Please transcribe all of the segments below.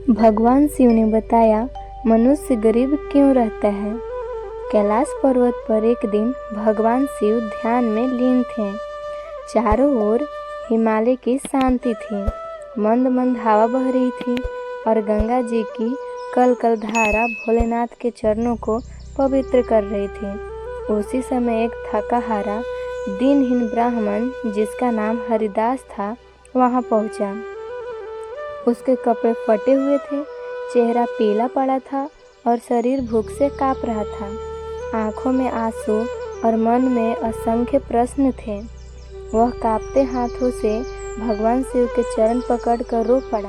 भगवान शिव ने बताया मनुष्य गरीब क्यों रहता है। कैलाश पर्वत पर एक दिन भगवान शिव ध्यान में लीन थे। चारों ओर हिमालय की शांति थी। मंद मंद हवा बह रही थी और गंगा जी की कल कल धारा भोलेनाथ के चरणों को पवित्र कर रही थी। उसी समय एक थका हारा दिनहीन ब्राह्मण जिसका नाम हरिदास था वहां पहुंचा। उसके कपड़े फटे हुए थे, चेहरा पीला पड़ा था और शरीर भूख से कांप रहा था। आंखों में आंसू और मन में असंख्य प्रश्न थे। वह कांपते हाथों से भगवान शिव के चरण पकड़कर रो पड़ा।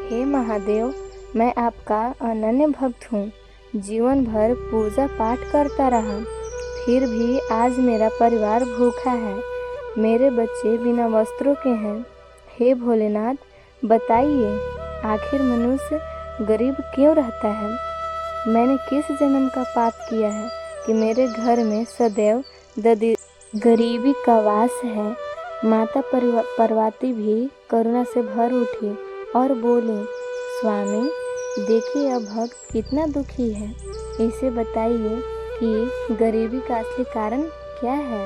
हे महादेव, मैं आपका अनन्य भक्त हूँ। जीवन भर पूजा पाठ करता रहा, फिर भी आज मेरा परिवार भूखा है। मेरे बच्चे बिना वस्त्रों के हैं। हे भोलेनाथ, बताइए, आखिर मनुष्य गरीब क्यों रहता है? मैंने किस जन्म का पाप किया है कि मेरे घर में सदैव गरीबी का वास है। माता पार्वती भी करुणा से भर उठी और बोली, स्वामी, देखिए यह भक्त कितना दुखी है। इसे बताइए कि गरीबी का असली कारण क्या है।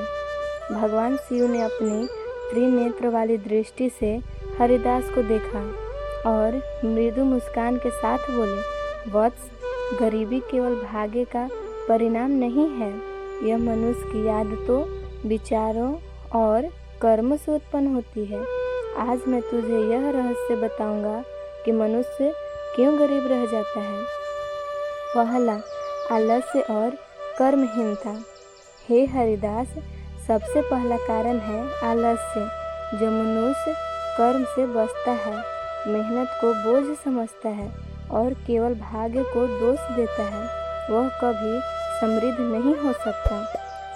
भगवान शिव ने अपनी त्रिनेत्र वाली दृष्टि से हरिदास को देखा और मृदु मुस्कान के साथ बोले, वत्स, गरीबी केवल भाग्य का परिणाम नहीं है। यह मनुष्य की आदतों, विचारों और कर्म से उत्पन्न होती है। आज मैं तुझे यह रहस्य बताऊंगा कि मनुष्य क्यों गरीब रह जाता है। पहला, आलस्य और कर्महीनता। हे हरिदास, सबसे पहला कारण है आलस्य। जो मनुष्य कर्म से बचता है, मेहनत को बोझ समझता है और केवल भाग्य को दोष देता है, वह कभी समृद्ध नहीं हो सकता।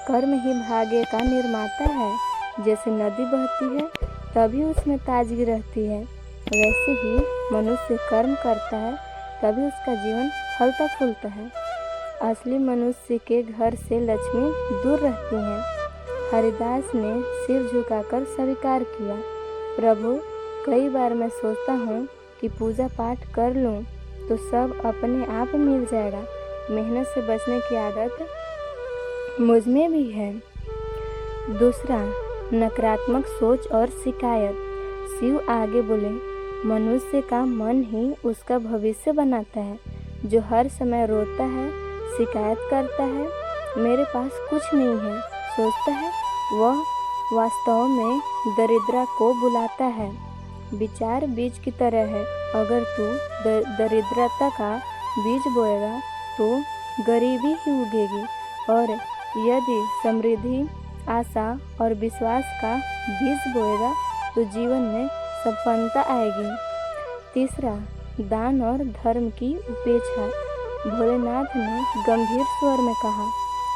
कर्म ही भाग्य का निर्माता है। जैसे नदी बहती है तभी उसमें ताजगी रहती है, वैसे ही मनुष्य कर्म करता है तभी उसका जीवन फलता फूलता है। असली मनुष्य के घर से लक्ष्मी दूर रहती है। हरिदास ने सिर झुकाकर स्वीकार किया, प्रभु, कई बार मैं सोचता हूँ कि पूजा पाठ कर लूँ तो सब अपने आप मिल जाएगा। मेहनत से बचने की आदत मुझ में भी है। दूसरा, नकारात्मक सोच और शिकायत। शिव आगे बोले, मनुष्य का मन ही उसका भविष्य बनाता है। जो हर समय रोता है, शिकायत करता है, मेरे पास कुछ नहीं है, सोचता है, वह वास्तव में दरिद्रता को बुलाता है। विचार बीज की तरह है। अगर तू दरिद्रता का बीज बोएगा तो गरीबी ही उगेगी, और यदि समृद्धि, आशा और विश्वास का बीज बोएगा तो जीवन में सफलता आएगी। तीसरा, दान और धर्म की उपेक्षा। भोलेनाथ ने गंभीर स्वर में कहा,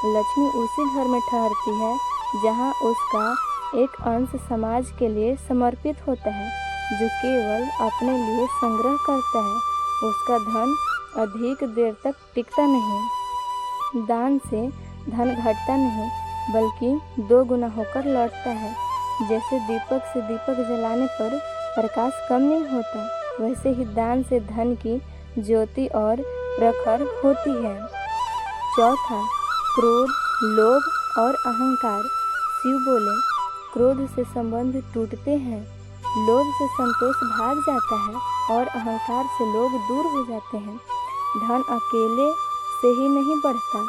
लक्ष्मी उसी घर में ठहरती है जहाँ उसका एक अंश समाज के लिए समर्पित होता है। जो केवल अपने लिए संग्रह करता है, उसका धन अधिक देर तक टिकता नहीं। दान से धन घटता नहीं, बल्कि 2 गुना होकर लौटता है। जैसे दीपक से दीपक जलाने पर प्रकाश कम नहीं होता, वैसे ही दान से धन की ज्योति और प्रखर होती है। चौथा, क्रोध, लोभ और अहंकार। शिव बोले, क्रोध से संबंध टूटते हैं, लोभ से संतोष भाग जाता है और अहंकार से लोग दूर हो जाते हैं। धन अकेले से ही नहीं बढ़ता,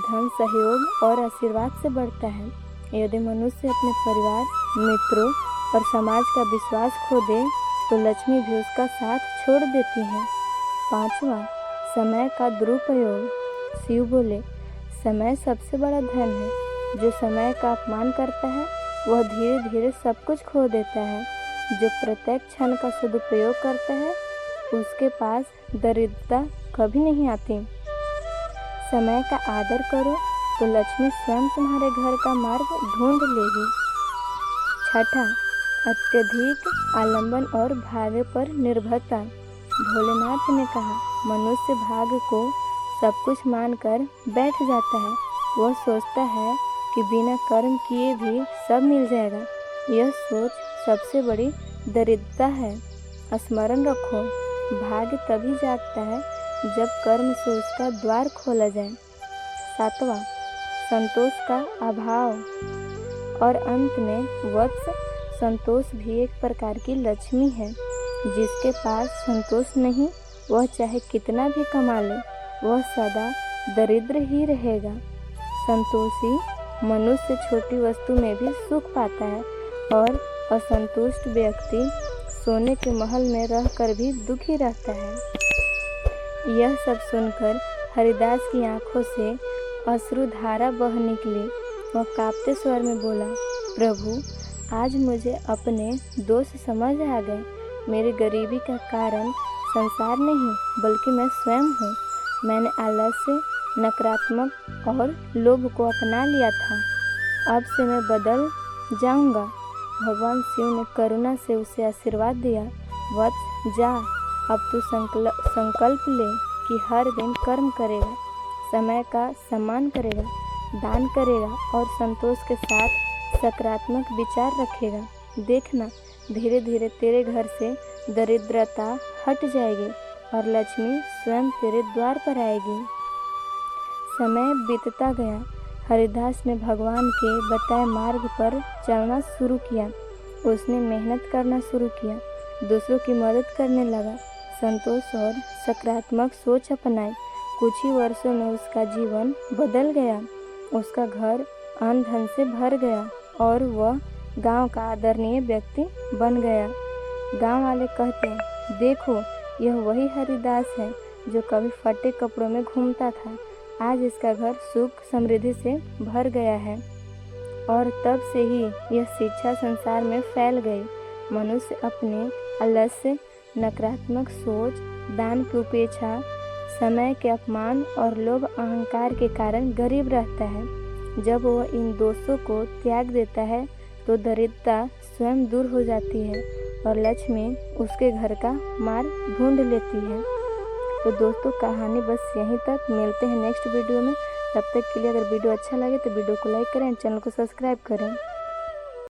धन सहयोग और आशीर्वाद से बढ़ता है। यदि मनुष्य अपने परिवार, मित्रों और समाज का विश्वास खो दे तो लक्ष्मी भी उसका साथ छोड़ देती है। पांचवा, समय का दुरुपयोग। शिव बोले, समय सबसे बड़ा धन है। जो समय का अपमान करता है वह धीरे धीरे सब कुछ खो देता है। जो प्रत्येक क्षण का सदुपयोग करता है उसके पास दरिद्रता कभी नहीं आती। समय का आदर करो तो लक्ष्मी स्वयं तुम्हारे घर का मार्ग ढूंढ लेगी। छठा, अत्यधिक आलंबन और भाग्य पर निर्भरता। भोलेनाथ ने कहा, मनुष्य भाग्य को सब कुछ मानकर बैठ जाता है। वह सोचता है कि बिना कर्म किए भी सब मिल जाएगा। यह सोच सबसे बड़ी दरिद्रता है। स्मरण रखो, भाग्य तभी जागता है जब कर्म से उसका द्वार खोला जाए। 7वां, संतोष का अभाव। और अंत में वत्स, संतोष भी एक प्रकार की लक्ष्मी है। जिसके पास संतोष नहीं, वह चाहे कितना भी कमा ले, वह सदा दरिद्र ही रहेगा। संतोषी मनुष्य छोटी वस्तु में भी सुख पाता है और असंतुष्ट व्यक्ति सोने के महल में रहकर भी दुखी रहता है। यह सब सुनकर हरिदास की आंखों से अश्रुधारा बह निकली। वह कांपते स्वर में बोला, प्रभु, आज मुझे अपने दोष समझ आ गए। मेरी गरीबी का कारण संसार नहीं बल्कि मैं स्वयं हूँ। मैंने आलस्य, नकारात्मक और लोभ को अपना लिया था। अब से मैं बदल जाऊंगा। भगवान शिव ने करुणा से उसे आशीर्वाद दिया, वत्स जा, अब तू संकल्प ले कि हर दिन कर्म करेगा, समय का सम्मान करेगा, दान करेगा और संतोष के साथ सकारात्मक विचार रखेगा। देखना, धीरे धीरे तेरे घर से दरिद्रता हट जाएगी और लक्ष्मी स्वयं तेरे द्वार पर आएगी। समय बीतता गया। हरिदास ने भगवान के बताए मार्ग पर चलना शुरू किया। उसने मेहनत करना शुरू किया, दूसरों की मदद करने लगा, संतोष और सकारात्मक सोच अपनाई। कुछ ही वर्षों में उसका जीवन बदल गया। उसका घर अन्न धन से भर गया और वह गांव का आदरणीय व्यक्ति बन गया। गांव वाले कहते हैं, देखो, यह वही हरिदास है जो कभी फटे कपड़ों में घूमता था। आज इसका घर सुख समृद्धि से भर गया है। और तब से ही यह शिक्षा संसार में फैल गई। मनुष्य अपने आलस्य, नकारात्मक सोच, दान की उपेक्षा, समय के अपमान और लोभ अहंकार के कारण गरीब रहता है। जब वह इन दोषों को त्याग देता है तो दरिद्रता स्वयं दूर हो जाती है और लक्ष्मी उसके घर का मार्ग ढूंढ लेती है। तो दोस्तों, कहानी बस यहीं तक। मिलते हैं नेक्स्ट वीडियो में। तब तक के लिए अगर वीडियो अच्छा लगे तो वीडियो को लाइक करें, चैनल को सब्सक्राइब करें।